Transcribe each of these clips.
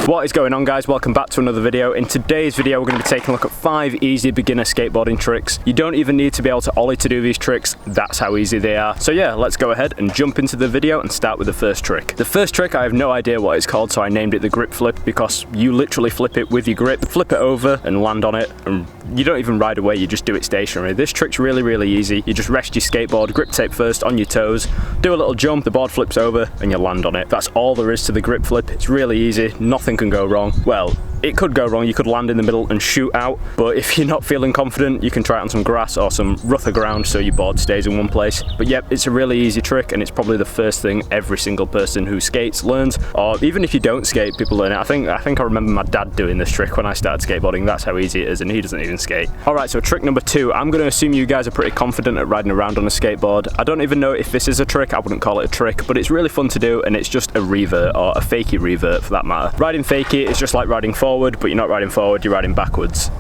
What is going on, guys? Welcome back to another video. In today's video we're going to be taking a look at 5 easy beginner skateboarding tricks. You don't even need to be able to ollie to do these tricks, that's how easy they are. So yeah, let's go ahead and jump into the video and start with the first trick. The first trick, I have no idea what it's called, so I named it the grip flip because you literally flip it with your grip, flip it over and land on it, and you don't even ride away, you just do it stationary. This trick's really easy. You just rest your skateboard, grip tape first on your toes, do a little jump, the board flips over and you land on it. That's all there is to the grip flip. It's really easy, nothing can go wrong. Well, it could go wrong, you could land in the middle and shoot out, but if you're not feeling confident, you can try it on some grass or some rougher ground so your board stays in one place. But yep, it's a really easy trick and it's probably the first thing every single person who skates learns, or even if you don't skate, people learn it. I think I remember my dad doing this trick when I started skateboarding. That's how easy it is, and he doesn't even skate. Alright, so trick number 2. I'm going to assume you guys are pretty confident at riding around on a skateboard. I don't even know if this is a trick, I wouldn't call it a trick, but it's really fun to do, and it's just a revert, or a fakie revert for that matter. Riding fakie is just like riding forward, but you're not riding forward, you're riding backwards.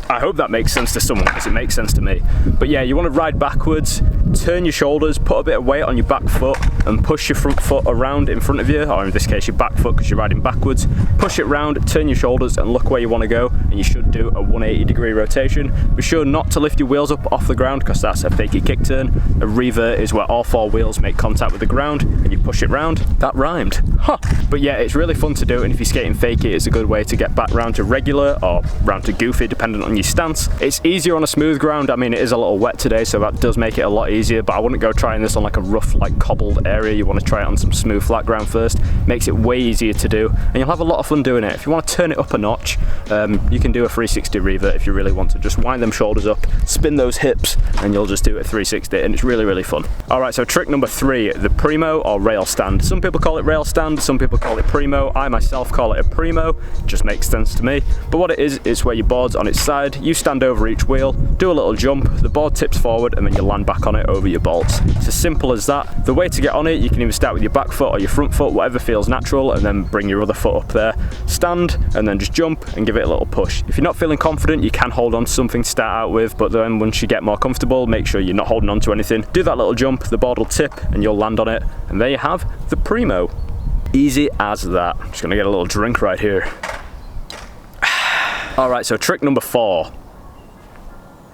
I hope that makes sense to someone, because it makes sense to me. But yeah, you want to ride backwards, turn your shoulders, put a bit of weight on your back foot and push your front foot around in front of you, or in this case your back foot because you're riding backwards. Push it round, turn your shoulders and look where you want to go, and you should do a 180-degree rotation. Be sure not to lift your wheels up off the ground because that's a fakie kick turn. A revert is where all 4 wheels make contact with the ground and you push it round. That rhymed. Huh. But yeah, it's really fun to do, and if you're skating fakie, it's a good way to get back round to regular or round to goofy depending on your stance. It's easier on a smooth ground. I mean, it is a little wet today, so that does make it a lot easier, but I wouldn't go trying this on like a rough, like cobbled area. You want to try it on some smooth flat ground first. Makes it way easier to do, and you'll have a lot of fun doing it. If you want to turn it up a notch, you can do a 360 revert if you really want to. Just wind them shoulders up, spin those hips, and you'll just do a 360, and it's really fun. Alright, so trick number 3, the Primo or rail stand. Some people call it rail stand, some people call it Primo. I myself call it a Primo. It just makes sense to me. But what it is where your board's on its side, you stand over each wheel, do a little jump, the board tips forward, and then you land back on it over your bolts. It's as simple as that. The way to get on it, you can either start with your back foot or your front foot, whatever feels natural, and then bring your other foot up there, stand, and then just jump and give it a little push. If you're not feeling confident, you can hold on to something to start out with, but then once you get more comfortable, make sure you're not holding on to anything. Do that little jump, the board will tip, and you'll land on it, and there you have the Primo. Easy as that. I'm just gonna get a little drink right here. Alright, so trick number 4.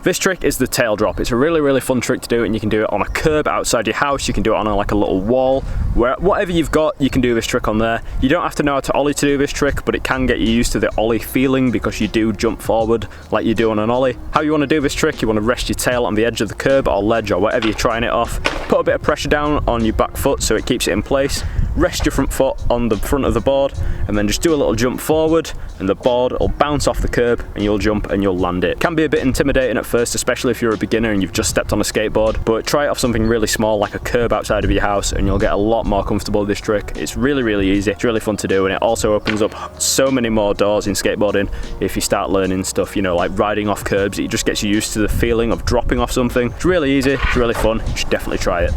This trick is the tail drop. It's a really fun trick to do, and you can do it on a curb outside your house. You can do it on like a little wall, where whatever you've got, you can do this trick on there. You don't have to know how to ollie to do this trick, but it can get you used to the ollie feeling because you do jump forward like you do on an ollie. How you want to do this trick, you want to rest your tail on the edge of the curb or ledge or whatever you're trying it off. Put a bit of pressure down on your back foot so it keeps it in place. Rest your front foot on the front of the board, and then just do a little jump forward, and the board will bounce off the curb and you'll jump and you'll land it. Can be a bit intimidating at first, especially if you're a beginner and you've just stepped on a skateboard, but try it off something really small like a curb outside of your house and you'll get a lot more comfortable with this trick. It's really easy, it's really fun to do, and it also opens up so many more doors in skateboarding if you start learning stuff, you know, like riding off curbs. It just gets you used to the feeling of dropping off something. It's really easy, it's really fun, you should definitely try it.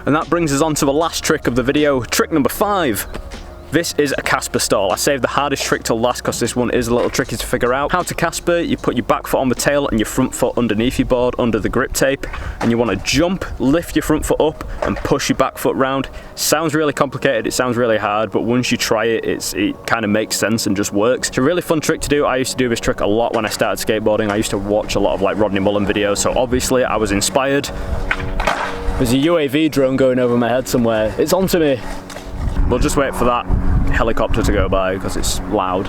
And that brings us on to the last trick of the video, trick number 5. This is a Casper Stall. I saved the hardest trick till last because this one is a little tricky to figure out. How to Casper, you put your back foot on the tail and your front foot underneath your board under the grip tape, and you want to jump, lift your front foot up and push your back foot round. Sounds really complicated, it sounds really hard, but once you try it, it kind of makes sense and just works. It's a really fun trick to do. I used to do this trick a lot when I started skateboarding. I used to watch a lot of like Rodney Mullen videos, so obviously I was inspired. There's a UAV drone going over my head somewhere. It's onto me. We'll just wait for that helicopter to go by because it's loud.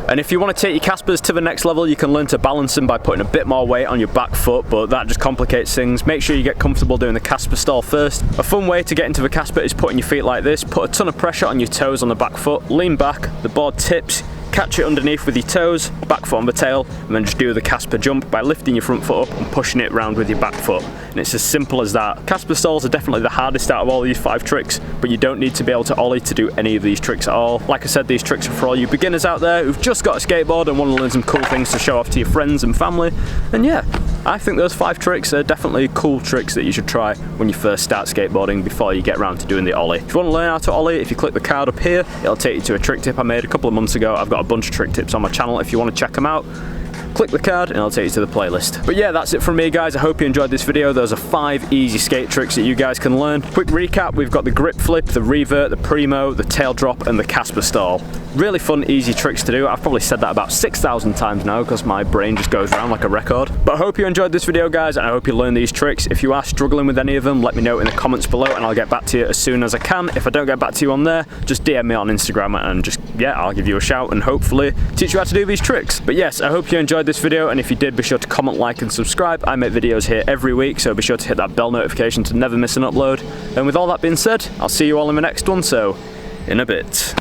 And if you want to take your Caspers to the next level, you can learn to balance them by putting a bit more weight on your back foot, but that just complicates things. Make sure you get comfortable doing the Casper Stall first. A fun way to get into the Casper is putting your feet like this. Put a ton of pressure on your toes on the back foot, lean back, the board tips, catch it underneath with your toes, back foot on the tail, and then just do the Casper jump by lifting your front foot up and pushing it around with your back foot. And it's as simple as that. Casper Stalls are definitely the hardest out of all these 5 tricks, but you don't need to be able to ollie to do any of these tricks at all. Like I said, these tricks are for all you beginners out there who've just got a skateboard and want to learn some cool things to show off to your friends and family. And yeah, I think those 5 tricks are definitely cool tricks that you should try when you first start skateboarding before you get around to doing the ollie. If you want to learn how to ollie, if you click the card up here, it'll take you to a trick tip I made a couple of months ago. I've got a bunch of trick tips on my channel if you want to check them out. click the card and it'll take you to the playlist. But yeah, that's it from me guys. I hope you enjoyed this video. Those are 5 easy skate tricks that you guys can learn. Quick recap, we've got the grip flip, the Revert, the Primo, the tail drop and the Casper Stall. Really fun, easy tricks to do. I've probably said that about 6,000 times now because my brain just goes around like a record. But I hope you enjoyed this video guys, and I hope you learned these tricks. If you are struggling with any of them, let me know in the comments below and I'll get back to you as soon as I can. If I don't get back to you on there, just DM me on Instagram and just, yeah, I'll give you a shout and hopefully teach you how to do these tricks. But yes, I hope you enjoyed this video, and if you did, be sure to comment, like and subscribe. I make videos here every week, so be sure to hit that bell notification to never miss an upload. And with all that being said, I'll see you all in the next one, so in a bit.